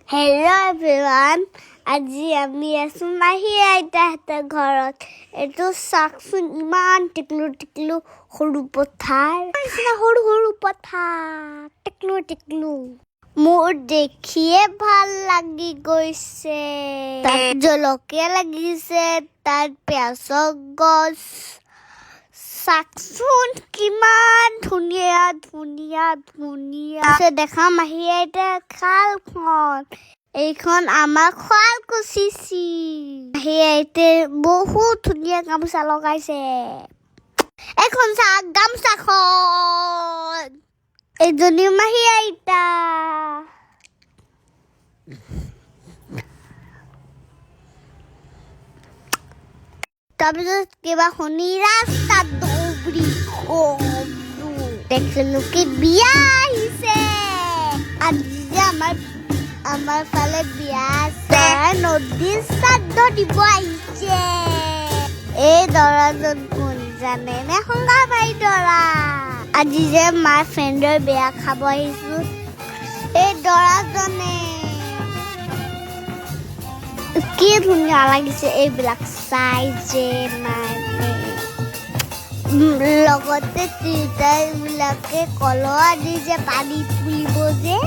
Hello everyone. আজি আমি আছো মাহী আইতাহঁতৰ ঘৰত। এইটো চাকচোন ইমান টিকলু টিকলু সৰু পথাৰ সৰু সৰু পথাৰ টিকলু টিকলু মোৰ দেখিয়ে ভাল লাগি গৈছে। তাত জলকীয়া লাগিছে, তাত পিয়াজৰ গছ। চাকচোন কিমান ধুনীয়া ধুনীয়া ধুনীয়া দেখা মাহী আইতা খালখন। এইখন আমাৰ শুৱালকুছি। মাহী আইতাই বহুত ধুনীয়া গামোচা লগাইছে। এখন চাওক গামোচাখন, এইজনী মাহী আইতা। তাৰপিছত কিবা শুনি ৰাস্তাত দৌৰি গলো, দেখিলো কি বিয়া আহিছে। আজি যে আমাৰ ফালে বিয়া আছে, নদীৰ শ্ৰাদ্ধ দিব আহিছে। এই দৰাজন কোন জানে নে? সংগাবাই দৰা। আজি যে মাৰ ফ্ৰেণ্ডৰ বিয়া খাব আহিছো, এই দৰাজনে। কি ধুনীয়া লাগিছে এইবিলাক চাই যে মানে। লগতে তিৰোতাবিলাকে কলহ আনি যে পানী তুলিব যে।